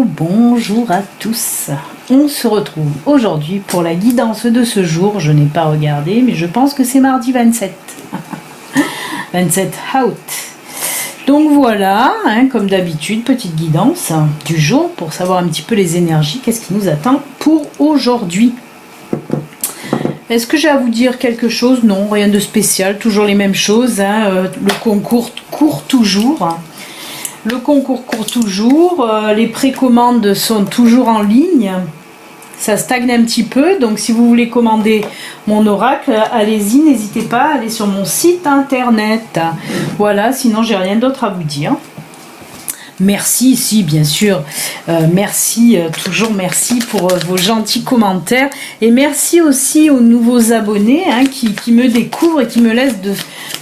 bonjour à tous. On se retrouve aujourd'hui pour la guidance de ce jour. Je n'ai pas regardé, mais je pense que c'est mardi 27. 27 out. Donc voilà, comme d'habitude, petite guidance du jour pour savoir un petit peu les énergies, qu'est-ce qui nous attend pour aujourd'hui. Est-ce que j'ai à vous dire quelque chose? Non, rien de spécial, toujours les mêmes choses. Le concours court toujours. Le concours court toujours. Les précommandes sont toujours en ligne. Ça stagne un petit peu. Donc si vous voulez commander mon oracle, allez-y, n'hésitez pas à aller sur mon site internet. Voilà, sinon j'ai rien d'autre à vous dire. Merci, si bien sûr, merci, toujours merci pour vos gentils commentaires et merci aussi aux nouveaux abonnés qui me découvrent et qui me laissent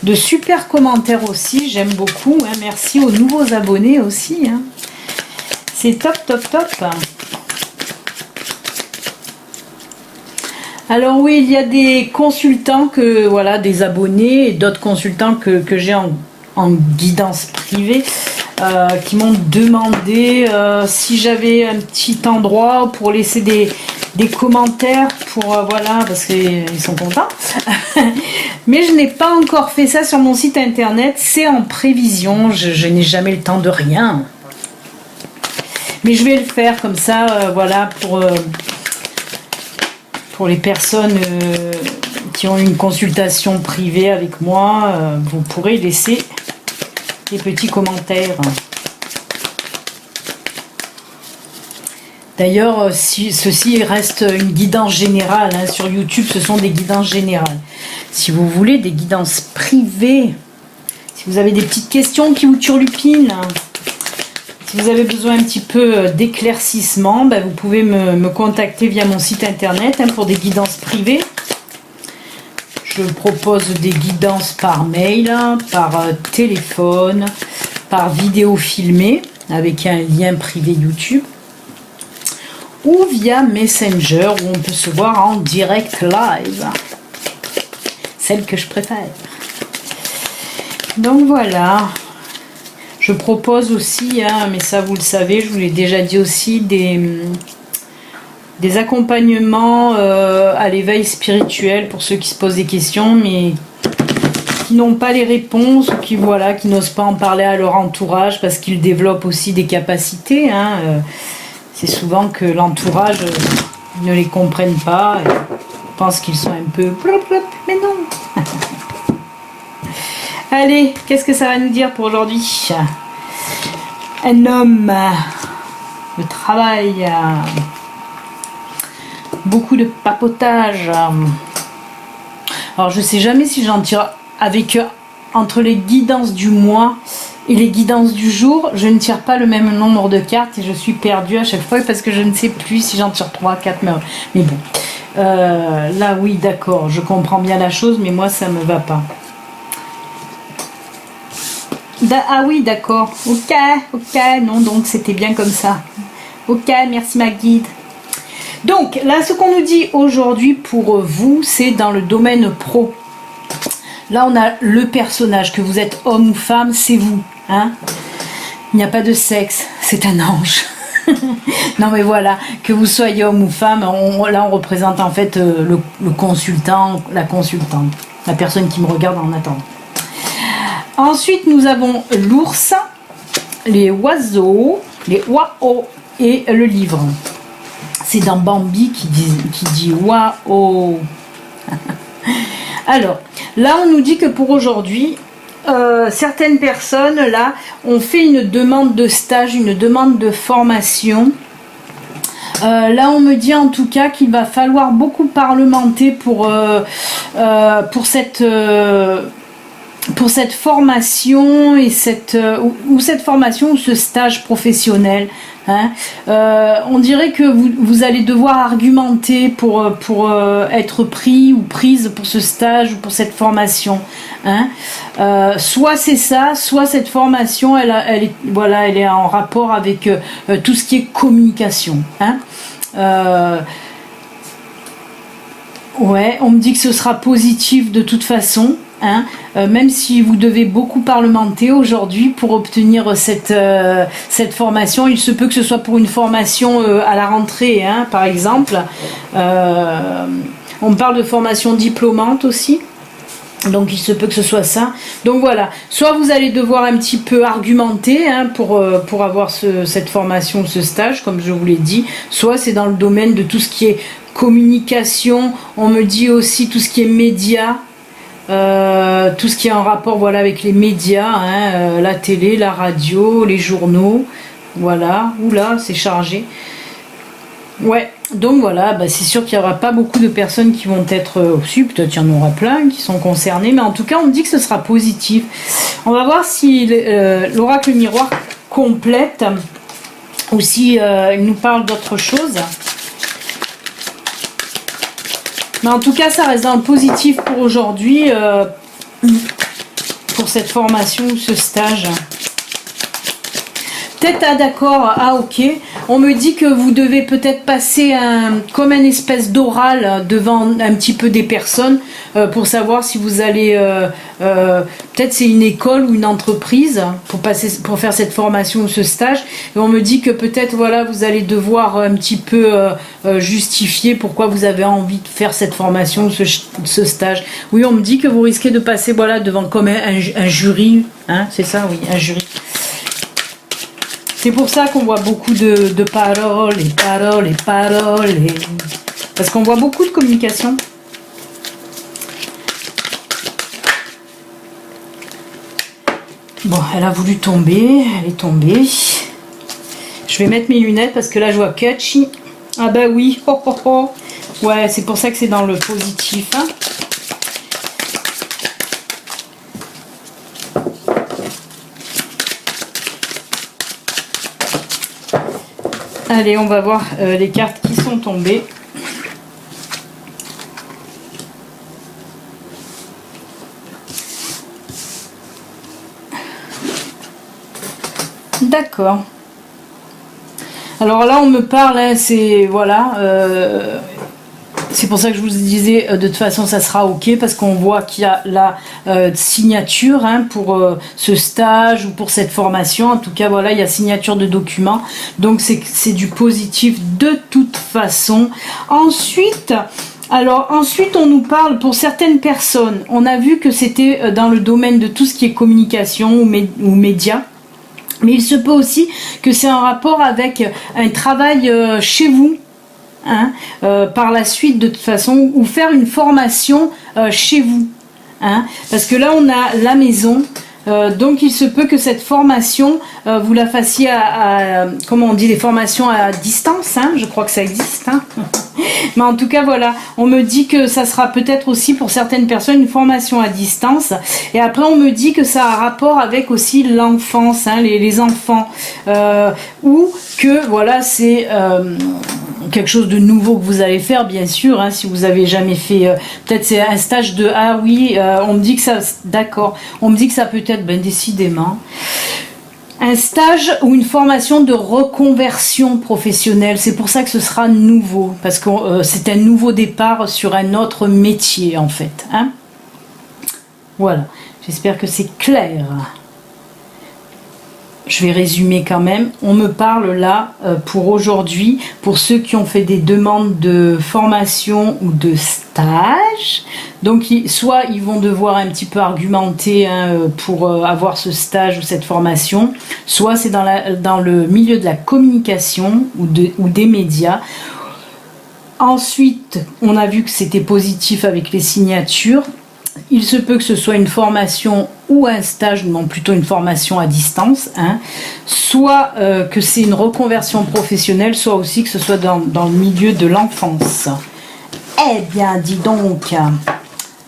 de super commentaires aussi, j'aime beaucoup, merci aux nouveaux abonnés aussi, c'est top, top, top. Alors oui, il y a des consultants, des abonnés et d'autres consultants que j'ai en guidance privée, qui m'ont demandé si j'avais un petit endroit pour laisser des commentaires pour parce qu'ils sont contents. Mais je n'ai pas encore fait ça sur mon site internet, c'est en prévision, je n'ai jamais le temps de rien. Mais je vais le faire comme ça, pour les personnes qui ont une consultation privée avec moi, vous pourrez laisser des petits commentaires. D'ailleurs, ceci reste une guidance générale. Sur YouTube, ce sont des guidances générales. Si vous voulez des guidances privées, si vous avez des petites questions qui vous turlupinent, si vous avez besoin un petit peu d'éclaircissement, vous pouvez me contacter via mon site internet pour des guidances privées. Je propose des guidances par mail, par téléphone, par vidéo filmée avec un lien privé YouTube ou via Messenger où on peut se voir en direct live. Celle que je préfère. Donc voilà. Je propose aussi, mais ça vous le savez, je vous l'ai déjà dit aussi, des accompagnements à l'éveil spirituel pour ceux qui se posent des questions mais qui n'ont pas les réponses ou qui n'osent pas en parler à leur entourage parce qu'ils développent aussi des capacités. C'est souvent que l'entourage ne les comprenne pas et pense qu'ils sont un peu mais non. Allez, qu'est-ce que ça va nous dire pour aujourd'hui? Un homme, le travail, beaucoup de papotage. Alors je sais jamais si j'en tire entre les guidances du mois et les guidances du jour, je ne tire pas le même nombre de cartes et je suis perdue à chaque fois parce que je ne sais plus si j'en tire 3, 4, mais bon. Là oui, d'accord, je comprends bien la chose, mais moi ça me va pas. Ah oui, d'accord, ok, non, donc c'était bien comme ça. Ok, merci ma guide. Donc là, ce qu'on nous dit aujourd'hui pour vous, c'est dans le domaine pro. Là, on a le personnage, que vous êtes homme ou femme, c'est vous. Il n'y a pas de sexe, c'est un ange. Non mais voilà, que vous soyez homme ou femme, là on représente en fait le consultant, la consultante, la personne qui me regarde en attendant. Ensuite, nous avons l'ours, les oiseaux, les oiseaux et le livre. C'est dans Bambi qui dit oiseau. Alors, là, on nous dit que pour aujourd'hui, certaines personnes, là, ont fait une demande de stage, une demande de formation. Là, on me dit en tout cas qu'il va falloir beaucoup parlementer pour cette formation et cette formation ou ce stage professionnel. On dirait que vous allez devoir argumenter pour être pris ou prise pour ce stage ou pour cette formation. Soit c'est ça, soit cette formation elle est en rapport avec tout ce qui est communication. Ouais, on me dit que ce sera positif de toute façon. hein, même si vous devez beaucoup parlementer aujourd'hui pour obtenir cette formation. Il se peut que ce soit pour une formation à la rentrée, hein, par exemple. On parle de formation diplômante aussi. Donc il se peut que ce soit ça. Donc voilà, soit vous allez devoir un petit peu argumenter, hein, pour avoir cette formation, ce stage, comme je vous l'ai dit. Soit c'est dans le domaine de tout ce qui est communication. On me dit aussi tout ce qui est médias. Tout ce qui est en rapport, voilà, avec les médias, hein, la télé, la radio, les journaux. Voilà, oula, c'est chargé. Ouais, donc voilà, bah c'est sûr qu'il n'y aura pas beaucoup de personnes qui vont être aussi, peut-être il y en aura plein qui sont concernées, mais en tout cas on me dit que ce sera positif. On va voir si l'oracle miroir complète ou si il nous parle d'autre chose. Mais en tout cas ça reste dans le positif pour aujourd'hui, pour cette formation ou ce stage. Peut-être, ah d'accord, ah ok. On me dit que vous devez peut-être passer comme une espèce d'oral devant un petit peu des personnes pour savoir si vous allez... peut-être c'est une école ou une entreprise pour faire cette formation ou ce stage. Et on me dit que peut-être voilà, vous allez devoir un petit peu justifier pourquoi vous avez envie de faire cette formation ou ce stage. Oui, on me dit que vous risquez de passer voilà, devant comme un jury. Hein, c'est ça, oui, un jury. C'est pour ça qu'on voit beaucoup de paroles et paroles et paroles. Parce qu'on voit beaucoup de communication. Bon, elle a voulu tomber. Elle est tombée. Je vais mettre mes lunettes parce que là, je vois Catchy. Ah bah oui. Oh, oh, oh. Ouais, c'est pour ça que c'est dans le positif. Hein. Allez, on va voir les cartes qui sont tombées. D'accord. Alors là, on me parle, hein, c'est voilà. C'est pour ça que je vous disais, de toute façon, ça sera ok parce qu'on voit qu'il y a la signature, hein, pour ce stage ou pour cette formation. En tout cas, voilà, il y a signature de documents. Donc, c'est du positif de toute façon. Ensuite, on nous parle pour certaines personnes. On a vu que c'était dans le domaine de tout ce qui est communication ou médias. Mais il se peut aussi que c'est en rapport avec un travail chez vous. Hein, par la suite de toute façon, ou faire une formation chez vous, hein, parce que là on a la maison, donc il se peut que cette formation vous la fassiez comment on dit, les formations à distance, hein, je crois que ça existe, hein. Mais en tout cas voilà, on me dit que ça sera peut-être aussi pour certaines personnes une formation à distance, et après on me dit que ça a rapport avec aussi l'enfance, hein, les enfants, ou que voilà c'est quelque chose de nouveau que vous allez faire, bien sûr, hein, si vous avez jamais fait, peut-être c'est un stage de, ah oui, on me dit que ça, d'accord, on me dit que ça peut être, ben décidément, un stage ou une formation de reconversion professionnelle. C'est pour ça que ce sera nouveau, parce que c'est un nouveau départ sur un autre métier en fait, hein. Voilà, j'espère que c'est clair. Je vais résumer quand même. On me parle là pour aujourd'hui, pour ceux qui ont fait des demandes de formation ou de stage. Donc soit ils vont devoir un petit peu argumenter, hein, pour avoir ce stage ou cette formation, soit c'est dans le milieu de la communication ou des médias. Ensuite, on a vu que c'était positif avec les signatures. Il se peut que ce soit une formation ou un stage, non plutôt une formation à distance, hein. Soit que c'est une reconversion professionnelle, soit aussi que ce soit dans le milieu de l'enfance. Eh bien, dis donc.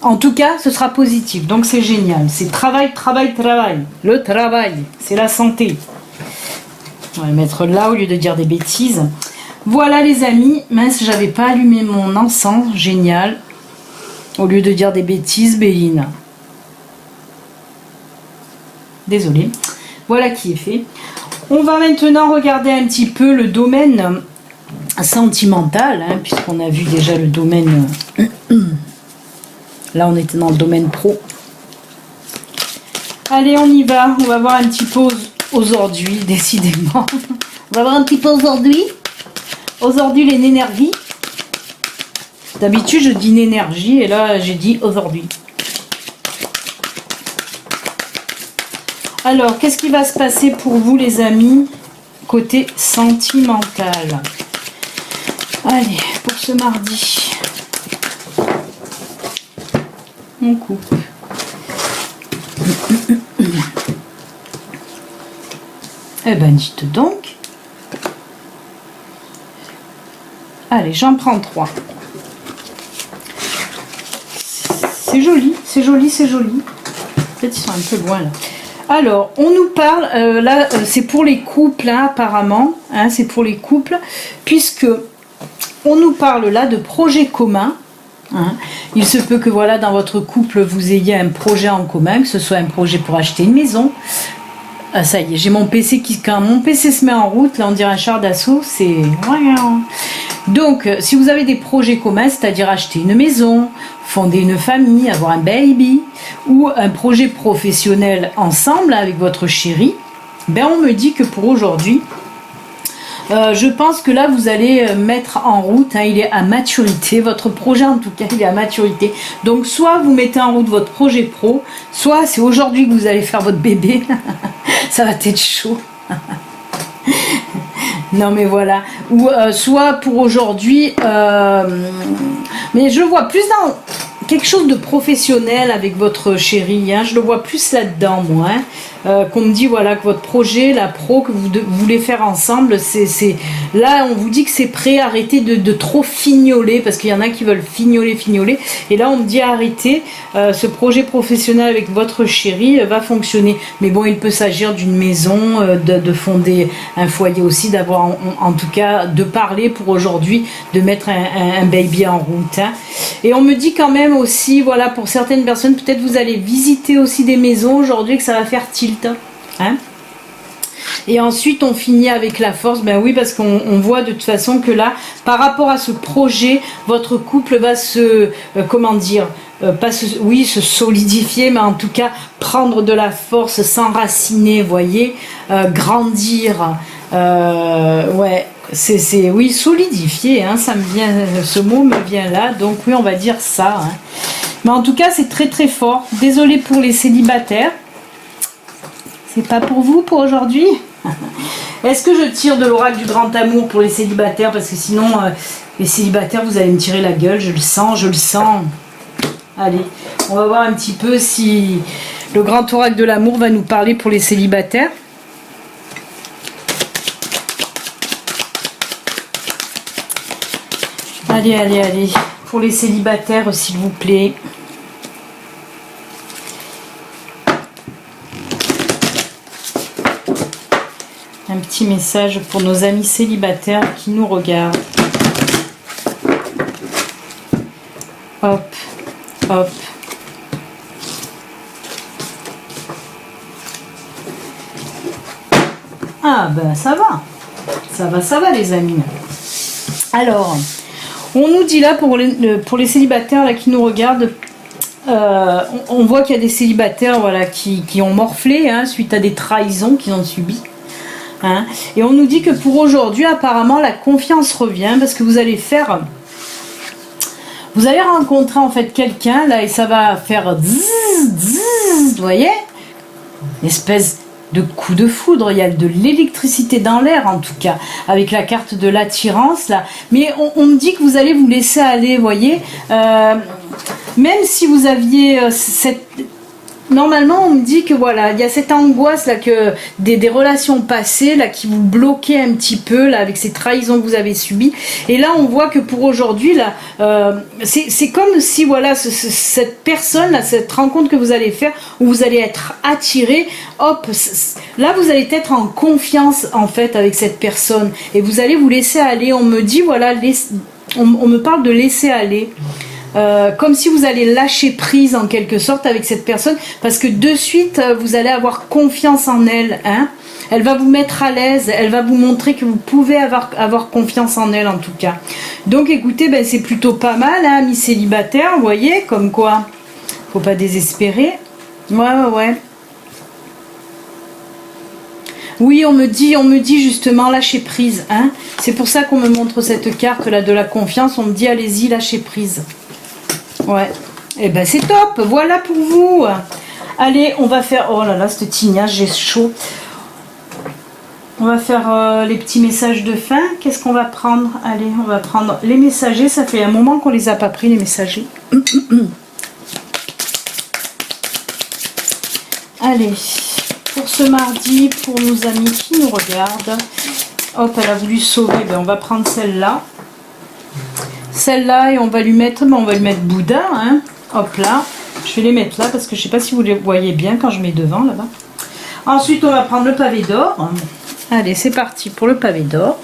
En tout cas, ce sera positif, donc c'est génial. C'est travail, travail, travail. Le travail, c'est la santé. On va mettre là au lieu de dire des bêtises. Voilà les amis, mince, j'avais pas allumé mon encens, génial. Au lieu de dire des bêtises, Béline. Désolée. Voilà qui est fait. On va maintenant regarder un petit peu le domaine sentimental, hein, puisqu'on a vu déjà le domaine... Là, on était dans le domaine pro. Allez, on y va. On va voir un petit peu aujourd'hui, décidément. On va voir un petit peu aujourd'hui. Aujourd'hui, les énergies. D'habitude, je dis l'énergie et là, j'ai dit aujourd'hui. Alors, qu'est-ce qui va se passer pour vous, les amis, côté sentimental? Allez, pour ce mardi. On coupe. Eh ben, dites donc. Allez, j'en prends 3. C'est joli, c'est joli, c'est joli. Peut-être ils sont un peu loin là. Alors, on nous parle, là, c'est pour les couples, hein, apparemment. Hein, c'est pour les couples, puisque on nous parle là de projets communs. Hein. Il se peut que voilà, dans votre couple, vous ayez un projet en commun, que ce soit un projet pour acheter une maison. Ah, ça y est, j'ai mon PC qui, quand mon PC se met en route, là on dirait un char d'assaut, c'est... Donc, si vous avez des projets communs, c'est-à-dire acheter une maison, fonder une famille, avoir un baby, ou un projet professionnel ensemble avec votre chéri, ben on me dit que pour aujourd'hui, je pense que là vous allez mettre en route, hein, il est à maturité, votre projet en tout cas il est à maturité. Donc soit vous mettez en route votre projet pro, soit c'est aujourd'hui que vous allez faire votre bébé, ça va être chaud. Non mais voilà, ou soit pour aujourd'hui, mais je vois plus dans quelque chose de professionnel avec votre chéri, hein, je le vois plus là-dedans moi, hein, qu'on me dit voilà que votre projet, la pro que vous voulez faire ensemble, c'est là on vous dit que c'est prêt, arrêtez de trop fignoler, parce qu'il y en a qui veulent fignoler, et là on me dit arrêtez, ce projet professionnel avec votre chéri va fonctionner, mais bon il peut s'agir d'une maison, de fonder un foyer aussi, d'avoir en tout cas de parler pour aujourd'hui, de mettre un baby en route, hein. Et on me dit quand même aussi, voilà, pour certaines personnes, peut-être vous allez visiter aussi des maisons aujourd'hui, que ça va faire tilt, hein. Et ensuite on finit avec la force, ben oui, parce qu'on voit de toute façon que là, par rapport à ce projet, votre couple va se, comment dire, pas se, oui, se solidifier, mais en tout cas prendre de la force, s'enraciner, voyez, grandir, ouais. C'est oui, solidifier, hein, ça me vient, ce mot me vient là, donc oui, on va dire ça, hein. Mais en tout cas, c'est très très fort. Désolée pour les célibataires. C'est pas pour vous pour aujourd'hui. Est-ce que je tire de l'oracle du grand amour pour les célibataires? Parce que sinon, les célibataires, vous allez me tirer la gueule, je le sens, je le sens. Allez, on va voir un petit peu si le grand oracle de l'amour va nous parler pour les célibataires. Allez, allez, allez. Pour les célibataires, s'il vous plaît. Un petit message pour nos amis célibataires qui nous regardent. Hop, hop. Ah ben ça va. Ça va les amis. Alors... on nous dit là pour les célibataires là, qui nous regardent, on voit qu'il y a des célibataires voilà, qui ont morflé, hein, suite à des trahisons qu'ils ont subies. Hein, et on nous dit que pour aujourd'hui, apparemment, la confiance revient parce que vous allez rencontrer en fait quelqu'un là et ça va faire zzz, zzz, vous voyez, une espèce de coup de foudre, il y a de l'électricité dans l'air en tout cas, avec la carte de l'attirance là, mais on me dit que vous allez vous laisser aller, vous voyez, même si vous aviez cette... Normalement, on me dit que voilà, il y a cette angoisse là, que des relations passées là qui vous bloquaient un petit peu là avec ces trahisons que vous avez subies. Et là, on voit que pour aujourd'hui là, c'est comme si voilà, cette personne là, cette rencontre que vous allez faire, où vous allez être attiré, hop, là vous allez être en confiance en fait avec cette personne et vous allez vous laisser aller. On me dit voilà, on me parle de laisser aller. Comme si vous allez lâcher prise en quelque sorte avec cette personne parce que de suite vous allez avoir confiance en elle, hein. Elle va vous mettre à l'aise, elle va vous montrer que vous pouvez avoir confiance en elle en tout cas. Donc écoutez, ben, c'est plutôt pas mal, hein, amis célibataires, vous voyez, comme quoi faut pas désespérer. Ouais. Oui, on me dit justement lâcher prise. Hein. C'est pour ça qu'on me montre cette carte là de la confiance. On me dit allez-y, lâchez prise. Ouais. Et ben c'est top. Voilà pour vous. Allez, on va faire... Oh là là, cette tignasse, j'ai chaud. On va faire les petits messages de fin. Qu'est-ce qu'on va prendre? Allez, on va prendre les messagers. Ça fait un moment qu'on les a pas pris, les messagers. Allez, pour ce mardi, pour nos amis qui nous regardent. Hop, elle a voulu sauver. Ben, on va prendre celle-là. Celle-là, et on va lui mettre... Ben, on va lui mettre Bouddha. Hein. Hop là. Je vais les mettre là parce que je sais pas si vous les voyez bien quand je mets devant là-bas. Ensuite, on va prendre le pavé d'or. Allez, c'est parti pour le pavé d'or.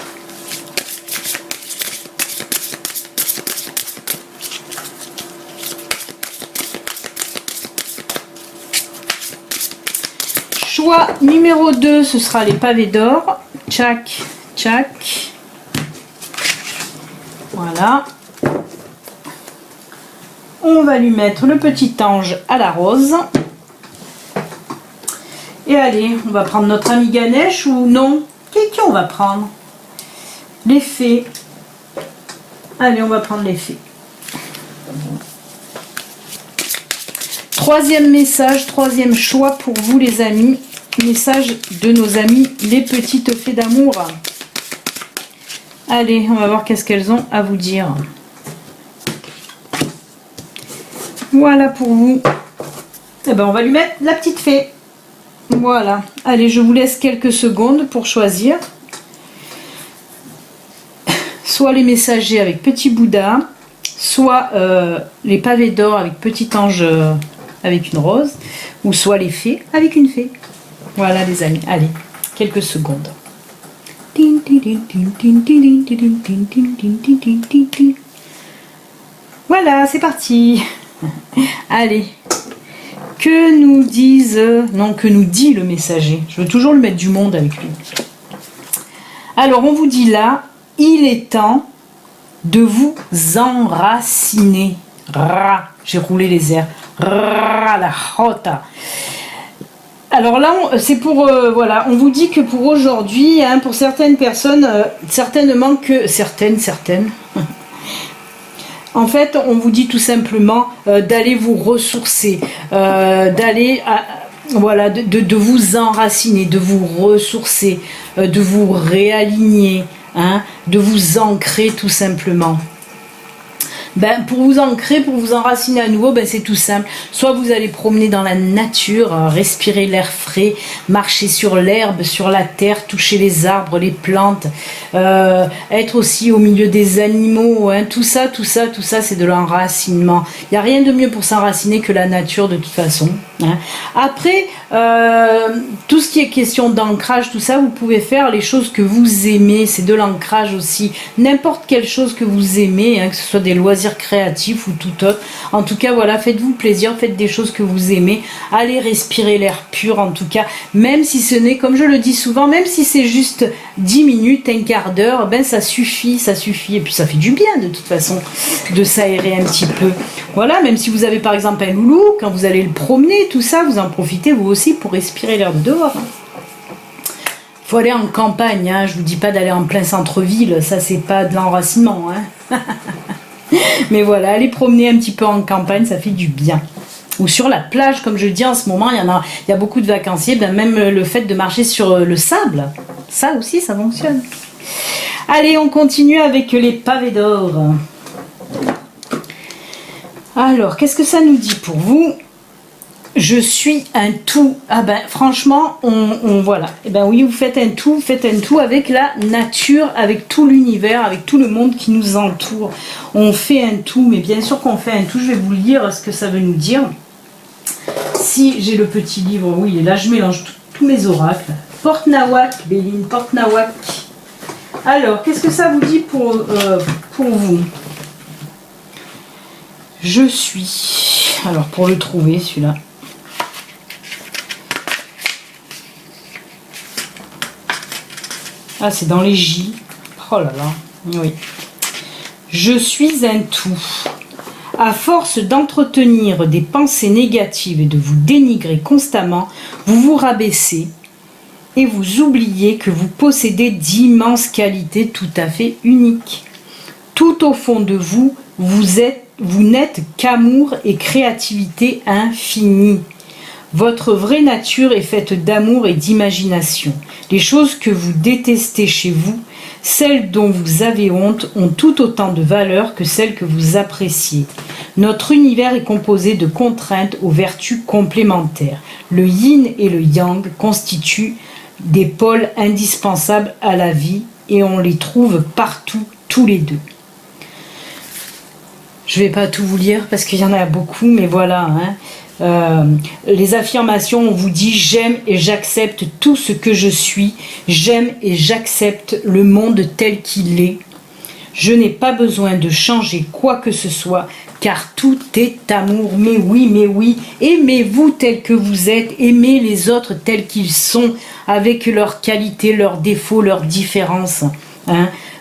Choix numéro 2, ce sera les pavés d'or. Tchac, tchac. Voilà. On va lui mettre le petit ange à la rose. Et allez, on va prendre notre ami Ganesh ou non? Qui on va prendre? Les fées. Allez, on va prendre les fées. Troisième message, troisième choix pour vous les amis. Message de nos amis, les petites fées d'amour. Allez, on va voir qu'est-ce qu'elles ont à vous dire. Voilà pour vous. Et ben on va lui mettre la petite fée. Voilà. Allez, je vous laisse quelques secondes pour choisir. Soit les messagers avec petit Bouddha, soit les pavés d'or avec petit ange avec une rose, ou soit les fées avec une fée. Voilà les amis. Allez, quelques secondes. Voilà, c'est parti. Allez. Que nous disent... Non, que nous dit le messager. Je veux toujours le mettre du monde avec lui. Alors, on vous dit là, il est temps de vous enraciner. Ra, j'ai roulé les airs. Ra, la rota. Alors là, c'est pour... voilà, on vous dit que pour aujourd'hui, hein, pour certaines personnes, certainement que... Certaines... En fait, on vous dit tout simplement d'aller vous ressourcer, d'aller... Voilà, de vous enraciner, de vous ressourcer, de vous réaligner, hein, de vous ancrer tout simplement. Ben, pour vous ancrer, pour vous enraciner à nouveau, ben, c'est tout simple. Soit vous allez promener dans la nature, respirer l'air frais, marcher sur l'herbe, sur la terre, toucher les arbres, les plantes, être aussi au milieu des animaux. Hein. Tout ça, c'est de l'enracinement. Il n'y a rien de mieux pour s'enraciner que la nature de toute façon. Hein. Après, tout ce qui est question d'ancrage, tout ça, vous pouvez faire les choses que vous aimez. C'est de l'ancrage aussi. N'importe quelle chose que vous aimez, hein, que ce soit des loisirs créatifs ou tout autre. En tout cas, voilà, faites-vous plaisir, faites des choses que vous aimez. Allez respirer l'air pur, en tout cas. Même si ce n'est, comme je le dis souvent, même si c'est juste 10 minutes, un quart d'heure, ben ça suffit. Et puis ça fait du bien, de toute façon, de s'aérer un petit peu. Voilà, même si vous avez par exemple un loulou, quand vous allez le promener, tout ça, vous en profitez vous aussi pour respirer l'air de dehors. Il faut aller en campagne, hein. Je vous dis pas d'aller en plein centre-ville, ça c'est pas de l'enracinement. Hein. Mais voilà, aller promener un petit peu en campagne, ça fait du bien. Ou sur la plage, comme je le dis en ce moment, il y a beaucoup de vacanciers, ben même le fait de marcher sur le sable, ça aussi, ça fonctionne. Allez, on continue avec les pavés d'or. Alors, qu'est-ce que ça nous dit pour vous? Je suis un tout. Ah ben franchement, voilà. Et ben oui, vous faites un tout avec la nature, avec tout l'univers, avec tout le monde qui nous entoure. On fait un tout, mais bien sûr qu'on fait un tout. Je vais vous lire ce que ça veut nous dire. Si j'ai le petit livre, oui, et là je mélange tous mes oracles. Porte Nawak, Béline, Porte Nawak. Alors, qu'est-ce que ça vous dit pour vous? Je suis... Alors, pour le trouver, celui-là. Ah, c'est dans les J. Oh là là, oui. Je suis un tout. À force d'entretenir des pensées négatives et de vous dénigrer constamment, vous vous rabaissez. et vous oubliez que vous possédez d'immenses qualités tout à fait uniques. Tout au fond de vous, vous n'êtes qu'amour et créativité infinie. Votre vraie nature est faite d'amour et d'imagination. Les choses que vous détestez chez vous, celles dont vous avez honte, ont tout autant de valeur que celles que vous appréciez. Notre univers est composé de contraintes aux vertus complémentaires. Le yin et le yang constituent des pôles indispensables à la vie et on les trouve partout, tous les deux. Je ne vais pas tout vous lire parce qu'il y en a beaucoup, mais voilà. Les affirmations, on vous dit « J'aime et j'accepte tout ce que je suis. J'aime et j'accepte le monde tel qu'il est. Je n'ai pas besoin de changer quoi que ce soit, car tout est amour. » Mais oui, aimez-vous tel que vous êtes, aimez les autres tels qu'ils sont, avec leurs qualités, leurs défauts, leurs différences.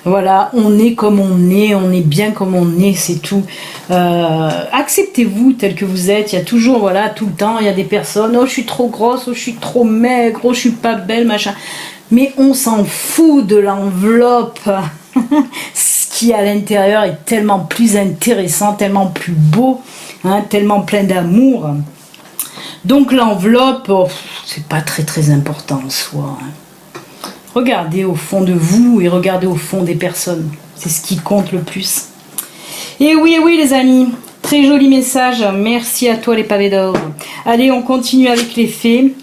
Voilà, on est comme on est bien comme on est, c'est tout. Acceptez-vous tel que vous êtes. Il y a toujours, voilà, tout le temps, il y a des personnes, oh je suis trop grosse, oh je suis trop maigre, oh je suis pas belle, machin. Mais on s'en fout de l'enveloppe. Ce qui à l'intérieur est tellement plus intéressant, tellement plus beau, tellement plein d'amour. Donc l'enveloppe, c'est pas très important en soi. Regardez au fond de vous et regardez au fond des personnes. C'est ce qui compte le plus. Et oui les amis, très joli message. Merci à toi les pavés d'or. Allez, on continue avec les fées.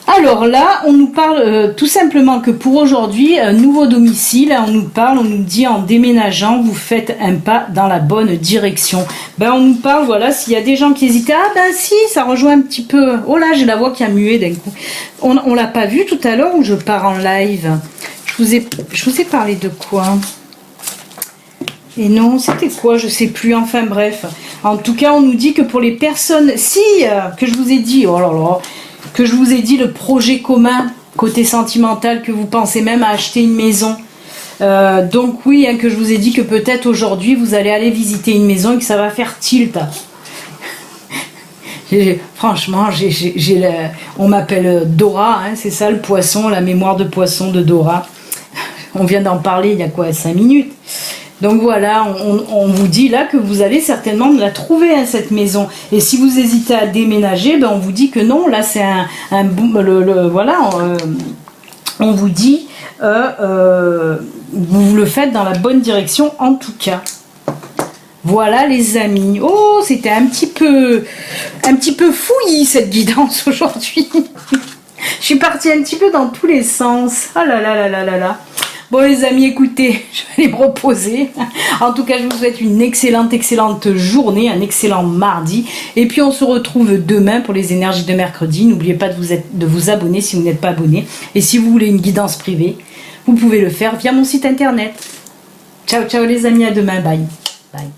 Alors là, on nous parle tout simplement que pour aujourd'hui, nouveau domicile, on nous dit en déménageant, vous faites un pas dans la bonne direction. On nous parle, voilà, s'il y a des gens qui hésitaient, si, ça rejoint un petit peu. Oh là, j'ai la voix qui a mué d'un coup. On l'a pas vu tout à l'heure où je pars en live. Je vous ai parlé de quoi? Et non, c'était quoi? Je sais plus, enfin bref. En tout cas, on nous dit que pour les personnes, que je vous ai dit, oh là là, que je vous ai dit le projet commun, côté sentimental, que vous pensez même à acheter une maison. Donc oui, que je vous ai dit que peut-être aujourd'hui, vous allez aller visiter une maison et que ça va faire tilt. Franchement, on m'appelle Dora, c'est ça le poisson, la mémoire de poisson de Dora. On vient d'en parler il y a quoi, 5 minutes. Donc voilà, on vous dit là que vous allez certainement la trouver, cette maison. Et si vous hésitez à déménager, on vous dit que non, là c'est voilà, on vous dit, vous le faites dans la bonne direction en tout cas. Voilà les amis. Oh, c'était un petit peu fouillis cette guidance aujourd'hui. Je suis partie un petit peu dans tous les sens. Oh là là là là là là. Bon les amis, écoutez, je vais aller me reposer. En tout cas, je vous souhaite une excellente journée, un excellent mardi. Et puis on se retrouve demain pour les énergies de mercredi. N'oubliez pas de vous abonner si vous n'êtes pas abonné. Et si vous voulez une guidance privée, vous pouvez le faire via mon site internet. Ciao les amis, à demain, bye. Bye.